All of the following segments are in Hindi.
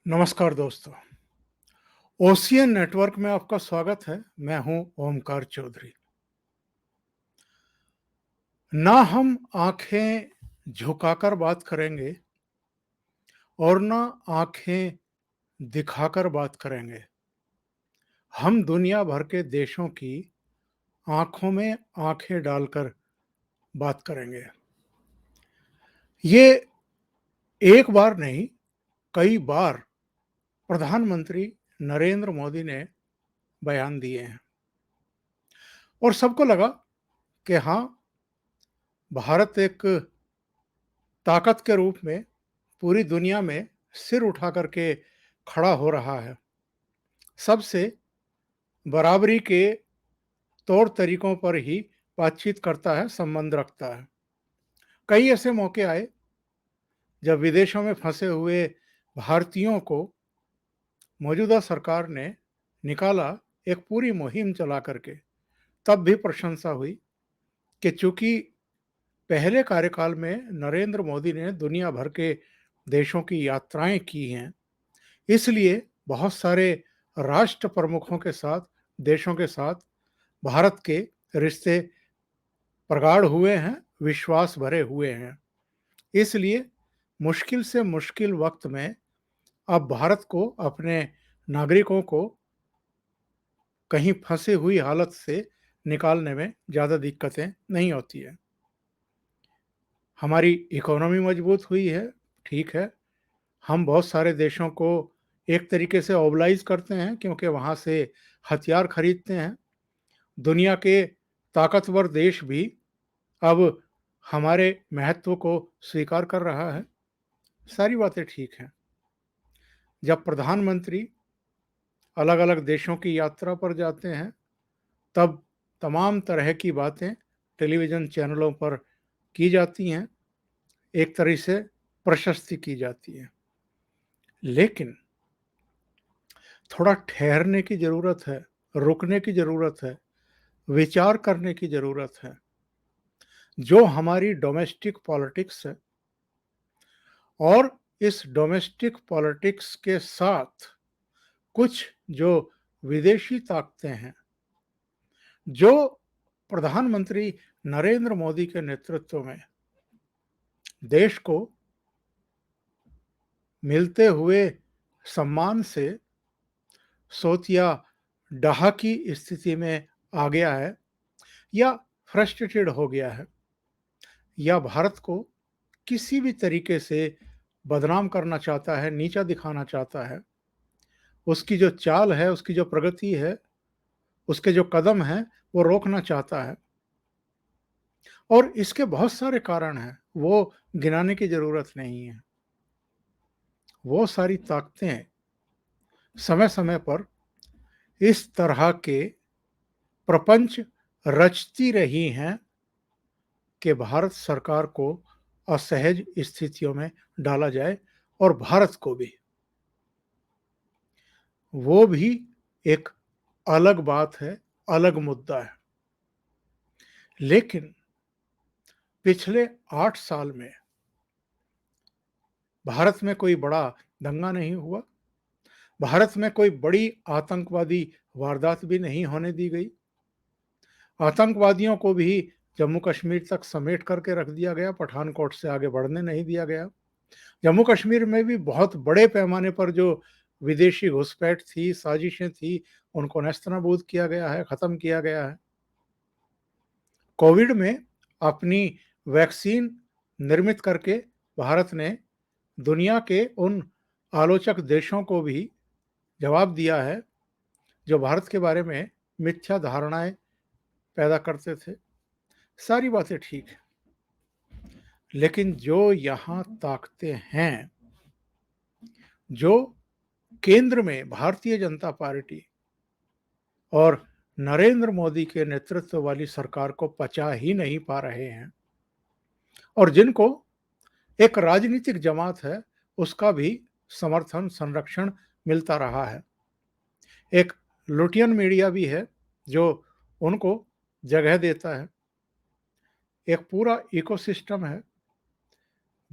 नमस्कार दोस्तों। ओशियन नेटवर्क में आपका स्वागत है। मैं हूं ओमकार चौधरी। ना हम आंखें झुकाकर बात करेंगे और ना आंखें दिखाकर बात करेंगे। हम दुनिया भर के देशों की आंखों में आंखें डालकर बात करेंगे। ये एक बार नहीं, कई बार प्रधानमंत्री नरेंद्र मोदी ने बयान दिए हैं और सबको लगा कि हाँ, भारत एक ताकत के रूप में पूरी दुनिया में सिर उठा करके खड़ा हो रहा है। सबसे बराबरी के तौर तरीकों पर ही बातचीत करता है, संबंध रखता है। कई ऐसे मौके आए जब विदेशों में फंसे हुए भारतीयों को मौजूदा सरकार ने निकाला, एक पूरी मुहिम चला करके। तब भी प्रशंसा हुई कि चूंकि पहले कार्यकाल में नरेंद्र मोदी ने दुनिया भर के देशों की यात्राएं की हैं, इसलिए बहुत सारे राष्ट्र प्रमुखों के साथ, देशों के साथ भारत के रिश्ते प्रगाढ़ हुए हैं, विश्वास भरे हुए हैं। इसलिए मुश्किल से मुश्किल वक्त में अब भारत को अपने नागरिकों को कहीं फंसी हुई हालत से निकालने में ज़्यादा दिक्कतें नहीं होती है। हमारी इकोनॉमी मजबूत हुई है, ठीक है। हम बहुत सारे देशों को एक तरीके से ओबलाइज़ करते हैं क्योंकि वहाँ से हथियार खरीदते हैं। दुनिया के ताकतवर देश भी अब हमारे महत्व को स्वीकार कर रहा है। सारी बातें ठीक हैं। जब प्रधानमंत्री अलग-अलग देशों की यात्रा पर जाते हैं, तब तमाम तरह की बातें टेलीविज़न चैनलों पर की जाती हैं, एक तरह से प्रशस्ति की जाती है। लेकिन थोड़ा ठहरने की ज़रूरत है, रुकने की ज़रूरत है, विचार करने की ज़रूरत है। जो हमारी डोमेस्टिक पॉलिटिक्स है और इस डोमेस्टिक पॉलिटिक्स के साथ कुछ जो विदेशी ताकतें हैं, जो प्रधानमंत्री नरेंद्र मोदी के नेतृत्व में देश को मिलते हुए सम्मान से सोतिया डाहा की स्थिति में आ गया है, या फ्रस्ट्रेटेड हो गया है, या भारत को किसी भी तरीके से बदनाम करना चाहता है, नीचा दिखाना चाहता है, उसकी जो चाल है, उसकी जो प्रगति है, उसके जो कदम हैं, वो रोकना चाहता है। और इसके बहुत सारे कारण हैं, वो गिनाने की ज़रूरत नहीं है। वो सारी ताकतें समय-समय पर इस तरह के प्रपंच रचती रही हैं कि भारत सरकार को असहज स्थितियों में डाला जाए, और भारत को भी। वो भी एक अलग बात है, अलग मुद्दा है। लेकिन पिछले 8 साल में भारत में कोई बड़ा दंगा नहीं हुआ, भारत में कोई बड़ी आतंकवादी वारदात भी नहीं होने दी गई। आतंकवादियों को भी जम्मू कश्मीर तक समेट करके रख दिया गया, पठानकोट से आगे बढ़ने नहीं दिया गया। जम्मू कश्मीर में भी बहुत बड़े पैमाने पर जो विदेशी घुसपैठ थी, साजिशें थी, उनको नेस्तनाबूद किया गया है, ख़त्म किया गया है। कोविड में अपनी वैक्सीन निर्मित करके भारत ने दुनिया के उन आलोचक देशों को भी जवाब दिया है, जो भारत के बारे में मिथ्या धारणाएँ पैदा करते थे। सारी बातें ठीक हैं। लेकिन जो यहाँ ताकतें हैं, जो केंद्र में भारतीय जनता पार्टी और नरेंद्र मोदी के नेतृत्व वाली सरकार को पचा ही नहीं पा रहे हैं, और जिनको एक राजनीतिक जमात है, उसका भी समर्थन, संरक्षण मिलता रहा है। एक लुटियन मीडिया भी है, जो उनको जगह देता है। एक पूरा इकोसिस्टम है,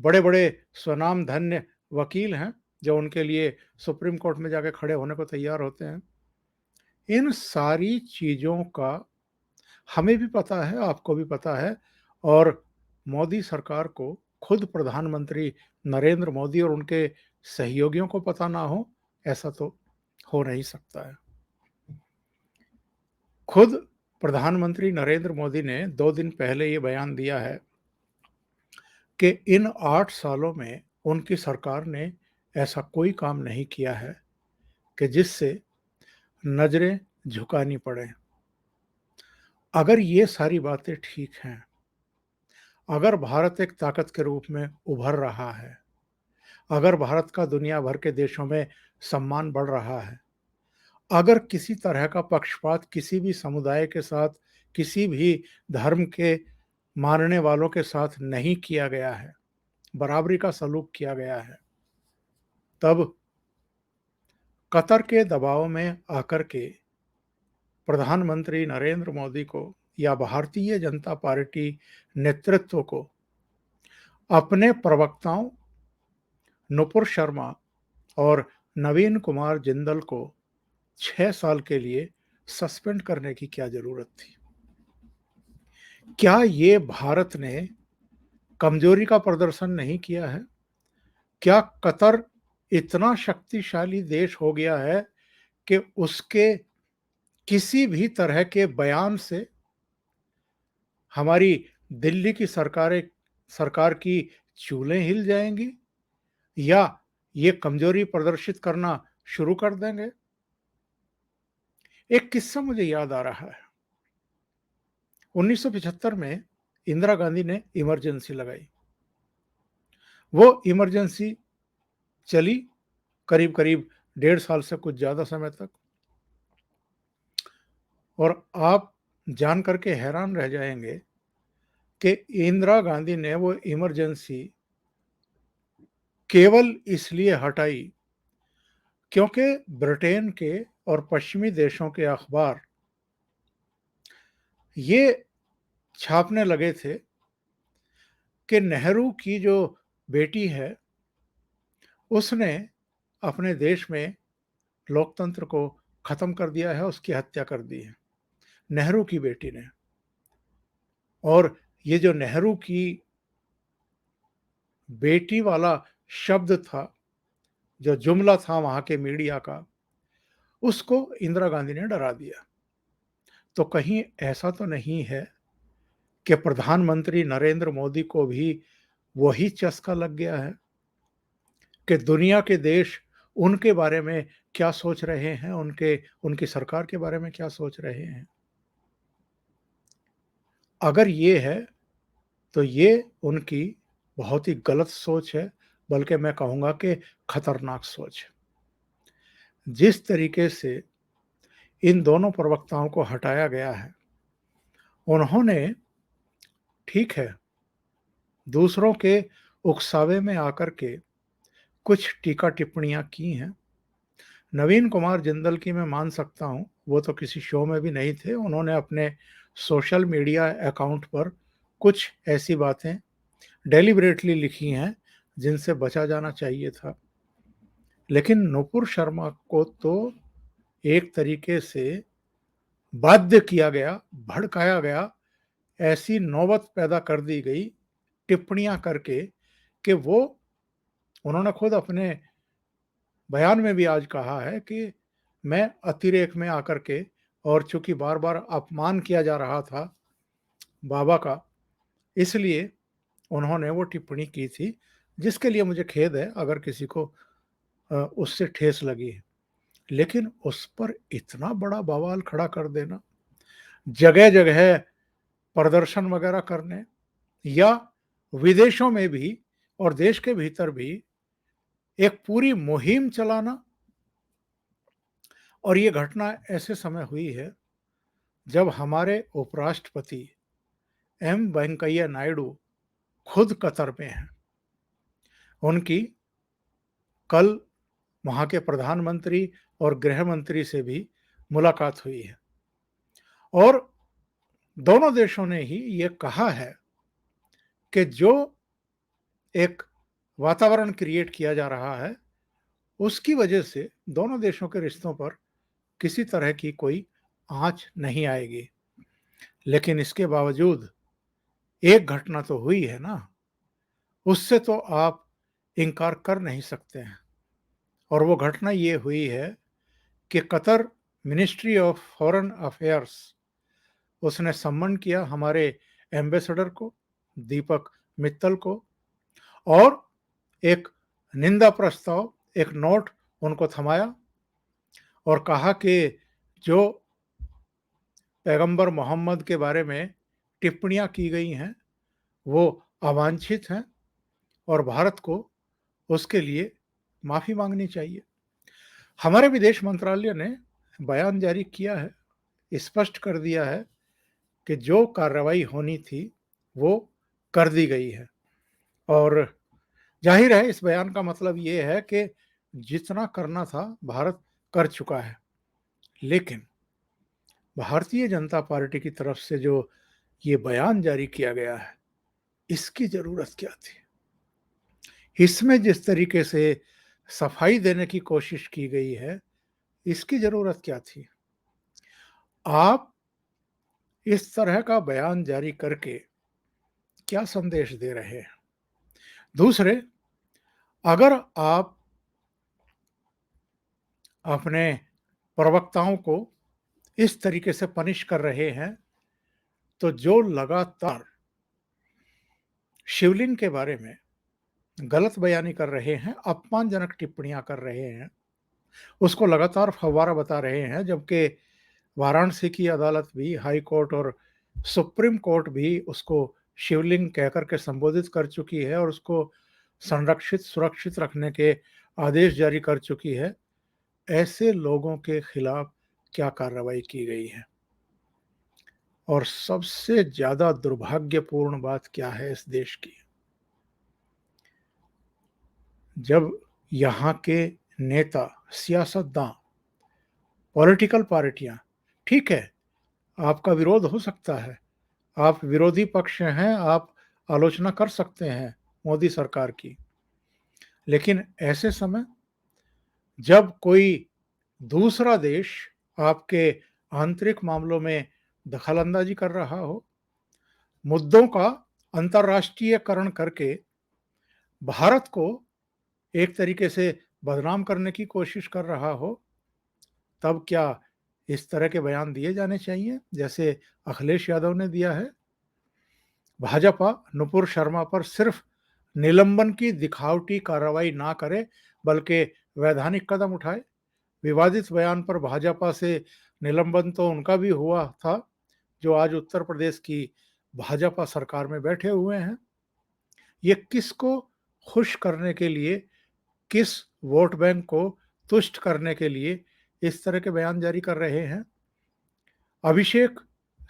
बड़े-बड़े स्वनामधन्य वकील हैं, जो उनके लिए सुप्रीम कोर्ट में जाके खड़े होने को तैयार होते हैं। इन सारी चीज़ों का हमें भी पता है, आपको भी पता है, और मोदी सरकार को, खुद प्रधानमंत्री नरेंद्र मोदी और उनके सहयोगियों को पता ना हो, ऐसा तो हो नहीं सकता है। खुद प्रधानमंत्री नरेंद्र मोदी ने 2 दिन पहले ये बयान दिया है कि इन 8 सालों में उनकी सरकार ने ऐसा कोई काम नहीं किया है कि जिससे नज़रें झुकानी पड़ें। अगर ये सारी बातें ठीक हैं, अगर भारत एक ताकत के रूप में उभर रहा है, अगर भारत का दुनिया भर के देशों में सम्मान बढ़ रहा है, अगर किसी तरह का पक्षपात किसी भी समुदाय के साथ, किसी भी धर्म के मानने वालों के साथ नहीं किया गया है, बराबरी का सलूक किया गया है, तब कतर के दबाव में आकर के प्रधानमंत्री नरेंद्र मोदी को या भारतीय जनता पार्टी नेतृत्व को अपने प्रवक्ताओं नुपुर शर्मा और नवीन कुमार जिंदल को 6 साल के लिए सस्पेंड करने की क्या जरूरत थी? क्या ये भारत ने कमजोरी का प्रदर्शन नहीं किया है? क्या कतर इतना शक्तिशाली देश हो गया है कि उसके किसी भी तरह के बयान से हमारी दिल्ली की सरकार की चूलें हिल जाएंगी या ये कमजोरी प्रदर्शित करना शुरू कर देंगे? एक किस्सा मुझे याद आ रहा है। 1975 में इंदिरा गांधी ने इमरजेंसी लगाई। वो इमरजेंसी चली करीब करीब 1.5 साल से कुछ ज़्यादा समय तक, और आप जान करके हैरान रह जाएंगे कि इंदिरा गांधी ने वो इमरजेंसी केवल इसलिए हटाई क्योंकि ब्रिटेन के और पश्चिमी देशों के अखबार ये छापने लगे थे कि नेहरू की जो बेटी है, उसने अपने देश में लोकतंत्र को खत्म कर दिया है, उसकी हत्या कर दी है, नेहरू की बेटी ने। और ये जो नेहरू की बेटी वाला शब्द था, जो जुमला था वहां के मीडिया का, उसको इंदिरा गांधी ने डरा दिया। तो कहीं ऐसा तो नहीं है कि प्रधानमंत्री नरेंद्र मोदी को भी वही चस्का लग गया है कि दुनिया के देश उनके बारे में क्या सोच रहे हैं, उनकी सरकार के बारे में क्या सोच रहे हैं? अगर ये है तो ये उनकी बहुत ही गलत सोच है, बल्कि मैं कहूँगा कि खतरनाक सोच है। जिस तरीके से इन दोनों प्रवक्ताओं को हटाया गया है, उन्होंने, ठीक है, दूसरों के उकसावे में आकर के कुछ टीका टिप्पणियां की हैं। नवीन कुमार जिंदल की मैं मान सकता हूं, वो तो किसी शो में भी नहीं थे, उन्होंने अपने सोशल मीडिया अकाउंट पर कुछ ऐसी बातें डेलिबरेटली लिखी हैं जिनसे बचा जाना चाहिए था। लेकिन नुपुर शर्मा को तो एक तरीके से बाध्य किया गया, भड़काया गया, ऐसी नौबत पैदा कर दी गई टिप्पणियां करके कि वो, उन्होंने खुद अपने बयान में भी आज कहा है कि मैं अतिरेक में आकर के, और चूंकि बार बार अपमान किया जा रहा था बाबा का, इसलिए उन्होंने वो टिप्पणी की थी, जिसके लिए मुझे खेद है अगर किसी को उससे ठेस लगी है। लेकिन उस पर इतना बड़ा बवाल खड़ा कर देना, जगह जगह प्रदर्शन वगैरह करने, या विदेशों में भी और देश के भीतर भी एक पूरी मुहिम चलाना, और ये घटना ऐसे समय हुई है जब हमारे उपराष्ट्रपति एम वेंकैया नायडू खुद कतर में हैं। उनकी कल वहाँ के प्रधानमंत्री और गृह मंत्री से भी मुलाकात हुई है, और दोनों देशों ने ही ये कहा है कि जो एक वातावरण क्रिएट किया जा रहा है, उसकी वजह से दोनों देशों के रिश्तों पर किसी तरह की कोई आँच नहीं आएगी। लेकिन इसके बावजूद एक घटना तो हुई है ना, उससे तो आप इनकार कर नहीं सकते हैं। और वो घटना ये हुई है कि Qatar ministry of foreign affairs उसने सम्मन किया हमारे एम्बेसडर को, दीपक मित्तल को, और एक निंदा प्रस्ताव, एक नोट उनको थमाया और कहा कि जो पैगंबर मोहम्मद के बारे में टिप्पणियां की गई हैं वो अवांछित हैं और भारत को उसके लिए माफ़ी मांगनी चाहिए। हमारे विदेश मंत्रालय ने बयान जारी किया है, स्पष्ट कर दिया है कि जो कार्रवाई होनी थी वो कर दी गई है। और जाहिर है इस बयान का मतलब ये है कि जितना करना था भारत कर चुका है। लेकिन भारतीय जनता पार्टी की तरफ से जो ये बयान जारी किया गया है, इसकी ज़रूरत क्या थी? इसमें जिस तरीके से सफाई देने की कोशिश की गई है, इसकी ज़रूरत क्या थी? आप इस तरह का बयान जारी करके क्या संदेश दे रहे हैं? दूसरे, अगर आप अपने प्रवक्ताओं को इस तरीके से पनिश कर रहे हैं, तो जो लगातार शिवलिंग के बारे में गलत बयानी कर रहे हैं, अपमानजनक टिप्पणियां कर रहे हैं, उसको लगातार फव्वारा बता रहे हैं, जबकि वाराणसी की अदालत भी, हाई कोर्ट और सुप्रीम कोर्ट भी उसको शिवलिंग कहकर के संबोधित कर चुकी है और उसको संरक्षित, सुरक्षित रखने के आदेश जारी कर चुकी है। ऐसे लोगों के खिलाफ क्या कार्रवाई की गई है? और सबसे ज़्यादा दुर्भाग्यपूर्ण बात क्या है इस देश की? जब यहाँ के नेता, सियासतदान, पॉलिटिकल पार्टियाँ, ठीक है, आपका विरोध हो सकता है, आप विरोधी पक्ष हैं, आप आलोचना कर सकते हैं मोदी सरकार की। लेकिन ऐसे समय जब कोई दूसरा देश आपके आंतरिक मामलों में दखल-अंदाज़ी कर रहा हो, मुद्दों का अंतर्राष्ट्रीयकरण करके भारत को एक तरीके से बदनाम करने की कोशिश कर रहा हो, तब क्या इस तरह के बयान दिए जाने चाहिए, जैसे अखिलेश यादव ने दिया है? भाजपा नुपुर शर्मा पर सिर्फ निलंबन की दिखावटी कार्रवाई ना करे, बल्कि वैधानिक कदम उठाए। विवादित बयान पर भाजपा से निलंबन तो उनका भी हुआ था, जो आज उत्तर प्रदेश की भाजपा सरकार में बैठे हुए हैं। ये किसको खुश करने के लिए, किस वोट बैंक को तुष्ट करने के लिए इस तरह के बयान जारी कर रहे हैं? अभिषेक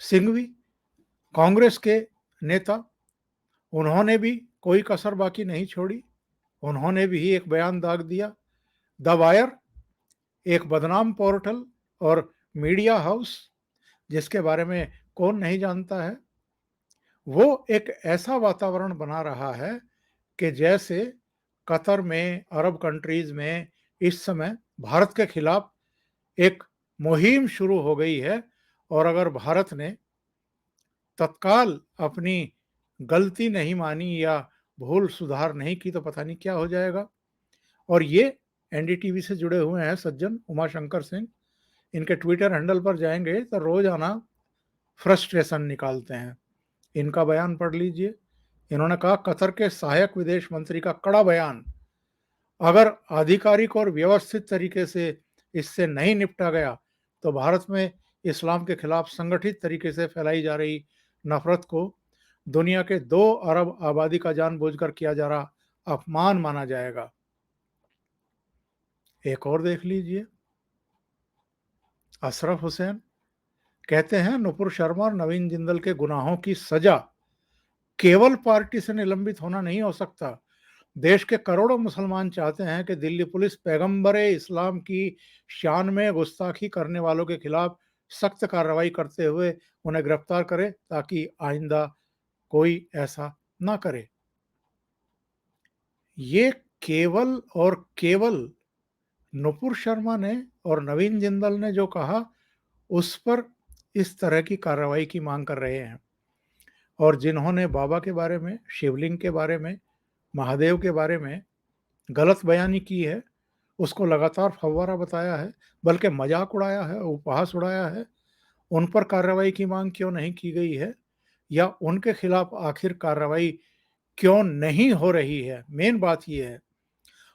सिंघवी, कांग्रेस के नेता, उन्होंने भी कोई कसर बाकी नहीं छोड़ी। उन्होंने भी एक बयान दाग दिया। द वायर, एक बदनाम पोर्टल और मीडिया हाउस जिसके बारे में कौन नहीं जानता है, वो एक ऐसा वातावरण बना रहा है कि जैसे कतर में, अरब कंट्रीज में इस समय भारत के खिलाफ एक मुहिम शुरू हो गई है और अगर भारत ने तत्काल अपनी गलती नहीं मानी या भूल सुधार नहीं की तो पता नहीं क्या हो जाएगा। और ये एनडीटीवी से जुड़े हुए हैं सज्जन उमाशंकर सिंह, इनके ट्विटर हैंडल पर जाएंगे तो रोजाना फ्रस्ट्रेशन निकालते हैं। इनका बयान पढ़ लीजिए। इन्होंने कहा, कतर के सहायक विदेश मंत्री का कड़ा बयान, अगर आधिकारिक और व्यवस्थित तरीके से इससे नहीं निपटा गया तो भारत में इस्लाम के खिलाफ संगठित तरीके से फैलाई जा रही नफरत को दुनिया के 2 अरब आबादी का जानबूझकर किया जा रहा अपमान माना जाएगा। एक और देख लीजिए, अशरफ हुसैन कहते हैं नुपुर शर्मा और नवीन जिंदल के गुनाहों की सजा केवल पार्टी से निलंबित होना नहीं हो सकता। देश के करोड़ों मुसलमान चाहते हैं कि दिल्ली पुलिस पैगंबर इस्लाम की शान में गुस्ताखी करने वालों के खिलाफ सख्त कार्रवाई करते हुए उन्हें गिरफ्तार करे ताकि आइंदा कोई ऐसा ना करे। ये केवल और केवल नुपुर शर्मा ने और नवीन जिंदल ने जो कहा, उस पर इस तरह की कार्रवाई की मांग कर रहे हैं। और जिन्होंने बाबा के बारे में, शिवलिंग के बारे में, महादेव के बारे में गलत बयानी की है, उसको लगातार फव्वारा बताया है, बल्कि मजाक उड़ाया है, उपहास उड़ाया है, उन पर कार्रवाई की मांग क्यों नहीं की गई है, या उनके खिलाफ आखिर कार्रवाई क्यों नहीं हो रही है, मेन बात ये है।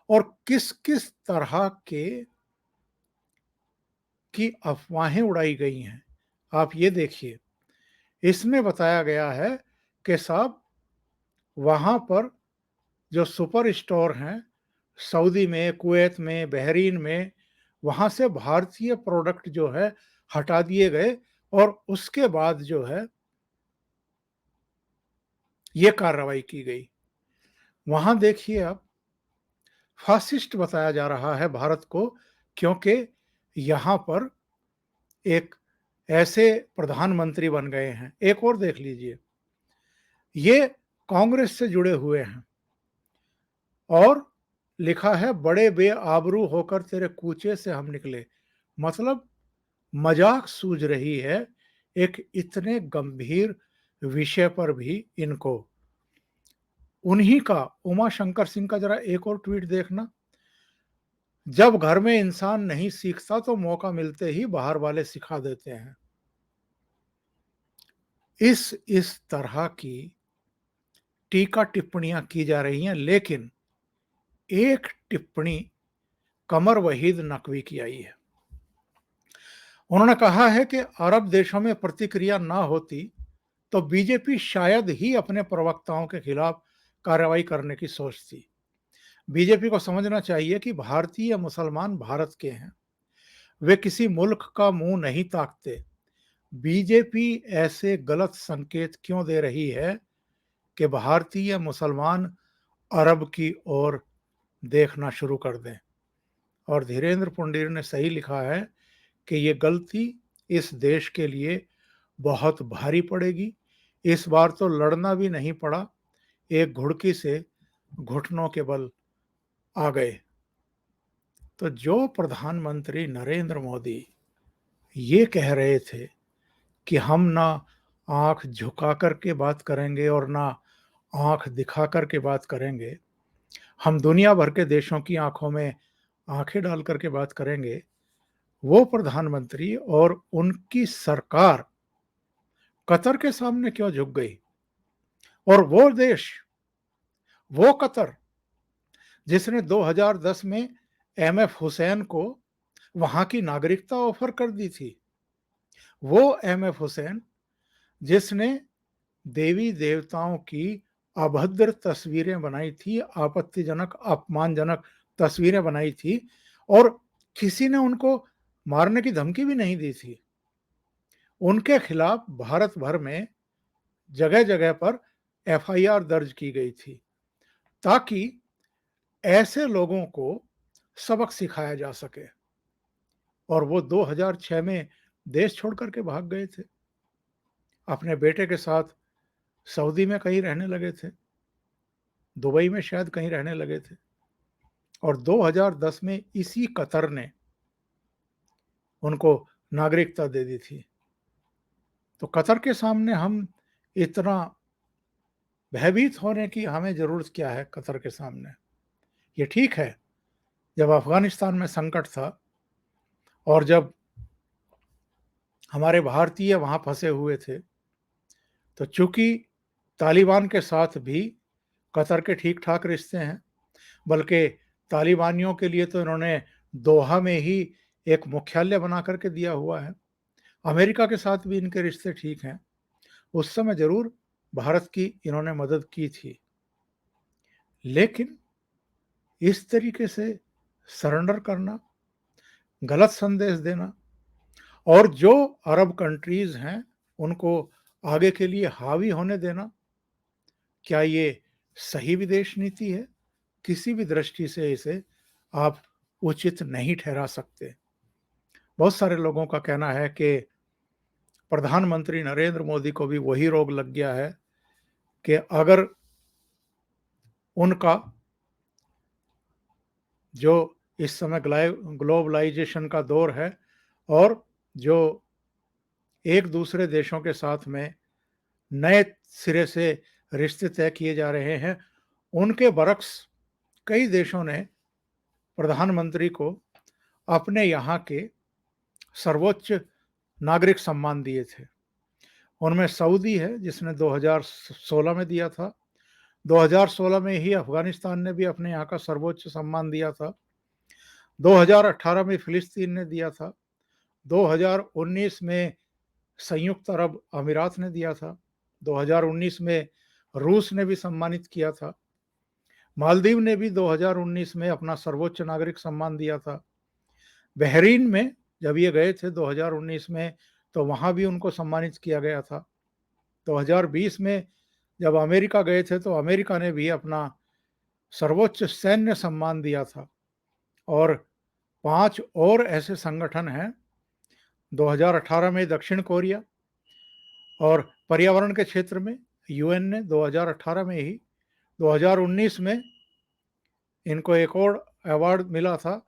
और किस किस तरह के की अफवाहें उड़ाई गई हैं, आप ये देखिए। इसमें बताया गया है कि साहब, वहां पर जो सुपर स्टोर हैं, सऊदी में, कुवैत में, बहरीन में, वहां से भारतीय प्रोडक्ट जो है हटा दिए गए, और उसके बाद जो है ये कार्रवाई की गई। वहां देखिए आप, फासिस्ट बताया जा रहा है भारत को, क्योंकि यहां पर एक ऐसे प्रधानमंत्री बन गए हैं। एक और देख लीजिए, ये कांग्रेस से जुड़े हुए हैं, और लिखा है, बड़े बेआबरू होकर तेरे कूचे से हम निकले। मतलब मजाक सूझ रही है एक इतने गंभीर विषय पर भी इनको। उन्हीं का, उमा शंकर सिंह का जरा एक और ट्वीट देखना। जब घर में इंसान नहीं सीखता तो मौका मिलते ही बाहर वाले सिखा देते हैं। इस तरह की टीका टिप्पणियां की जा रही हैं, लेकिन एक टिप्पणी कमर वहीद नकवी की आई है। उन्होंने कहा है कि अरब देशों में प्रतिक्रिया ना होती तो बीजेपी शायद ही अपने प्रवक्ताओं के खिलाफ कार्रवाई करने की सोचती। बीजेपी को समझना चाहिए कि भारतीय मुसलमान भारत के हैं, वे किसी मुल्क का मुंह नहीं ताकते। बीजेपी ऐसे गलत संकेत क्यों दे रही है कि भारतीय मुसलमान अरब की ओर देखना शुरू कर दें। और धीरेन्द्र पुंडीर ने सही लिखा है कि ये गलती इस देश के लिए बहुत भारी पड़ेगी। इस बार तो लड़ना भी नहीं पड़ा, एक घुड़की से घुटनों के बल आ गए। तो जो प्रधानमंत्री नरेंद्र मोदी ये कह रहे थे कि हम ना आंख झुका करके बात करेंगे और ना आंख दिखा करके बात करेंगे, हम दुनिया भर के देशों की आंखों में आंखें डाल करके बात करेंगे, वो प्रधानमंत्री और उनकी सरकार कतर के सामने क्यों झुक गई? और वो देश, वो कतर, जिसने 2010 में एमएफ हुसैन को वहां की नागरिकता ऑफर कर दी थी, वो एमएफ हुसैन जिसने देवी देवताओं की अभद्र तस्वीरें बनाई थी, आपत्तिजनक, अपमानजनक तस्वीरें बनाई थी, और किसी ने उनको मारने की धमकी भी नहीं दी थी, उनके खिलाफ भारत भर में जगह जगह पर एफआईआर दर्ज की गई थी, ताकि ऐसे लोगों को सबक सिखाया जा सके। और वो 2006 में देश छोड़ करके भाग गए थे, अपने बेटे के साथ सऊदी में कहीं रहने लगे थे, दुबई में शायद कहीं रहने लगे थे, और 2010 में इसी कतर ने उनको नागरिकता दे दी थी। तो कतर के सामने हम इतना भयभीत होने की हमें जरूरत क्या है? कतर के सामने ये ठीक है, जब अफगानिस्तान में संकट था और जब हमारे भारतीय वहां फंसे हुए थे, तो चूंकि तालिबान के साथ भी कतर के ठीक ठाक रिश्ते हैं, बल्कि तालिबानियों के लिए तो इन्होंने दोहा में ही एक मुख्यालय बना करके दिया हुआ है। अमेरिका के साथ भी इनके रिश्ते ठीक हैं। उस समय जरूर भारत की इन्होंने मदद की थी, लेकिन इस तरीके से सरेंडर करना, गलत संदेश देना, और जो अरब कंट्रीज हैं उनको आगे के लिए हावी होने देना, क्या ये सही विदेश नीति है? किसी भी दृष्टि से इसे आप उचित नहीं ठहरा सकते। बहुत सारे लोगों का कहना है कि प्रधानमंत्री नरेंद्र मोदी को भी वही रोग लग गया है कि अगर उनका जो इस समय ग्लोबलाइजेशन का दौर है और जो एक दूसरे देशों के साथ में नए सिरे से रिश्ते तय किए जा रहे हैं, उनके बरक्स कई देशों ने प्रधानमंत्री को अपने यहाँ के सर्वोच्च नागरिक सम्मान दिए थे। उनमें सऊदी है जिसने 2016 में दिया था। 2016 में ही अफगानिस्तान ने भी अपने यहाँ का सर्वोच्च सम्मान दिया था। 2018 में फिलिस्तीन ने दिया था। 2019 में संयुक्त अरब अमीरात ने दिया था। 2019 में रूस ने भी सम्मानित किया था। मालदीव ने भी 2019 में अपना सर्वोच्च नागरिक सम्मान दिया था। बहरीन में जब ये गए थे 2019 में, तो वहाँ भी उनको सम्मानित किया गया था। 2020 में जब अमेरिका गए थे तो अमेरिका ने भी अपना सर्वोच्च सैन्य सम्मान दिया था। और 5 और ऐसे संगठन हैं। 2018 में दक्षिण कोरिया, और पर्यावरण के क्षेत्र में यूएन ने 2018 में ही, 2019 में इनको एक और अवार्ड मिला था।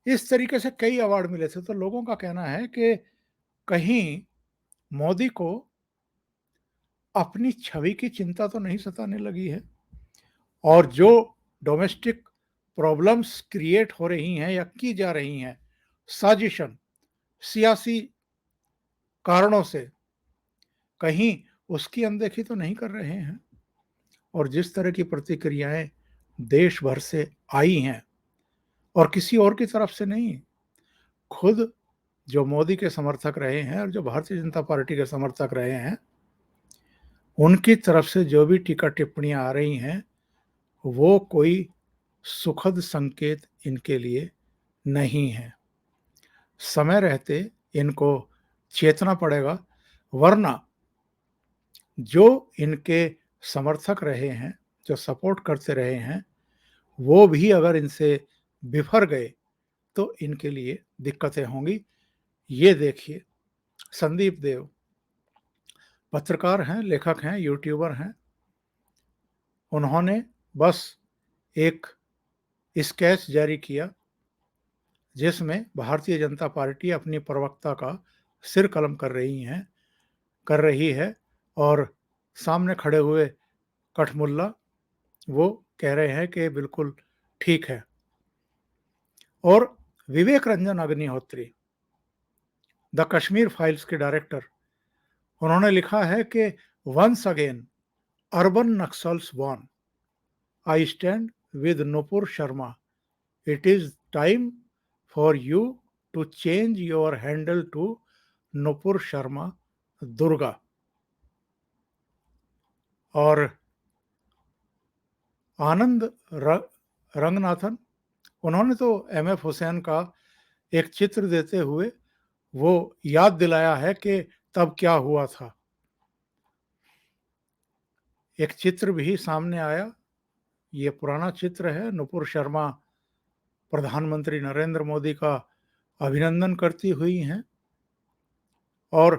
इस तरीके से कई अवार्ड मिले थे। तो लोगों का कहना है कि कहीं मोदी को अपनी छवि की चिंता तो नहीं सताने लगी है, और जो डोमेस्टिक प्रॉब्लम्स क्रिएट हो रही हैं या की जा रही हैं साजिशन सियासी कारणों से, कहीं उसकी अनदेखी तो नहीं कर रहे हैं। और जिस तरह की प्रतिक्रियाएं देश भर से आई हैं, और किसी और की तरफ से नहीं, खुद जो मोदी के समर्थक रहे हैं और जो भारतीय जनता पार्टी के समर्थक रहे हैं, उनकी तरफ से जो भी टीका टिप्पणियां आ रही हैं, वो कोई सुखद संकेत इनके लिए नहीं है। समय रहते इनको चेतना पड़ेगा, वरना जो इनके समर्थक रहे हैं, जो सपोर्ट करते रहे हैं, वो भी अगर इनसे बिफर गए तो इनके लिए दिक्कतें होंगी। ये देखिए, संदीप देव पत्रकार हैं, लेखक हैं, यूट्यूबर हैं। उन्होंने बस एक स्केच जारी किया जिसमें भारतीय जनता पार्टी अपनी प्रवक्ता का सिर कलम कर रही है, और सामने खड़े हुए कठमुल्ला वो कह रहे हैं कि बिल्कुल ठीक है। और विवेक रंजन अग्निहोत्री, द कश्मीर फाइल्स के डायरेक्टर, उन्होंने लिखा है कि once again urban Naxals won, I stand with Nupur Sharma, it is time for you to change your handle to Nupur Sharma Durga. और आनंद रंगनाथन, उन्होंने तो एमएफ हुसैन का एक चित्र देते हुए वो याद दिलाया है कि तब क्या हुआ था। एक चित्र भी सामने आया, ये पुराना चित्र है। नुपुर शर्मा प्रधानमंत्री नरेंद्र मोदी का अभिनंदन करती हुई हैं, और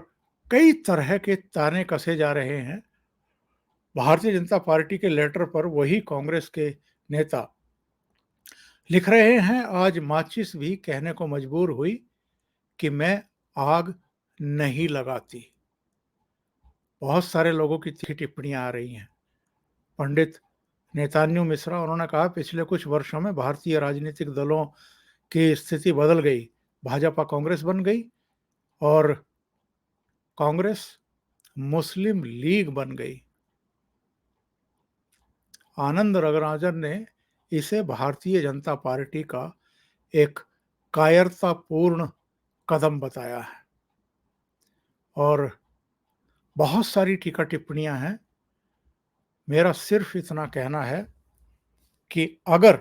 कई तरह के ताने कसे जा रहे हैं भारतीय जनता पार्टी के लेटर पर। वही कांग्रेस के नेता लिख रहे हैं, आज माचिस भी कहने को मजबूर हुई कि मैं आग नहीं लगाती। बहुत सारे लोगों की टिप्पणियां आ रही हैं। पंडित नेतान्यू मिश्रा, उन्होंने कहा पिछले कुछ वर्षों में भारतीय राजनीतिक दलों की स्थिति बदल गई। भाजपा कांग्रेस बन गई और कांग्रेस मुस्लिम लीग बन गई। आनंद रंगराजन ने इसे भारतीय जनता पार्टी का एक कायरतापूर्ण कदम बताया है। और बहुत सारी टीका टिप्पणियां हैं। मेरा सिर्फ इतना कहना है कि अगर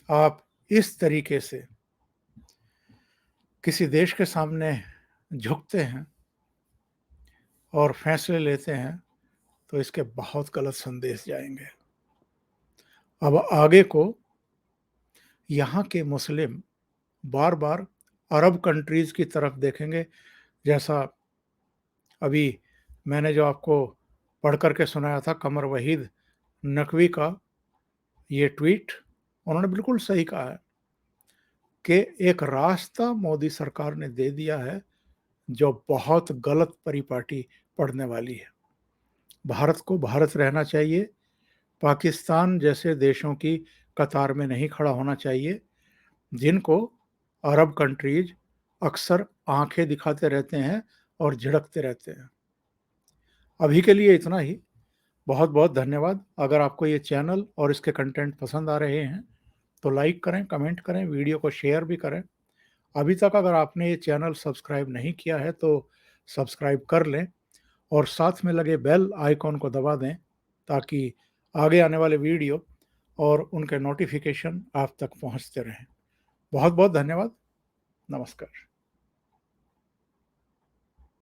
आप इस तरीके से किसी देश के सामने झुकते हैं और फैसले लेते हैं, तो इसके बहुत गलत संदेश जाएंगे। अब आगे को यहाँ के मुस्लिम बार बार अरब कंट्रीज की तरफ देखेंगे। जैसा अभी मैंने जो आपको पढ़ करके सुनाया था, कमर वहीद नकवी का ये ट्वीट, उन्होंने बिल्कुल सही कहा है। कि एक रास्ता मोदी सरकार ने दे दिया है, जो बहुत गलत परिपाटी पड़ने वाली है। भारत को भारत रहना चाहिए, पाकिस्तान जैसे देशों की कतार में नहीं खड़ा होना चाहिए, जिनको अरब कंट्रीज़ अक्सर आँखें दिखाते रहते हैं और झिड़कते रहते हैं। अभी के लिए इतना ही। बहुत-बहुत धन्यवाद। अगर आपको ये चैनल और इसके कंटेंट पसंद आ रहे हैं, तो लाइक करें, कमेंट करें, वीडियो को शेयर भी करें। अभी तक अगर आपने ये चैनल सब्सक्राइब नहीं किया है, तो सब्सक्राइब कर लें और साथ में लगे बेल आइकॉन को दबा दें, ताकि आगे आने वाले वीडियो और उनके नोटिफ़िकेशन आप तक पहुँचते रहें। बहुत-बहुत धन्यवाद। नमस्कार।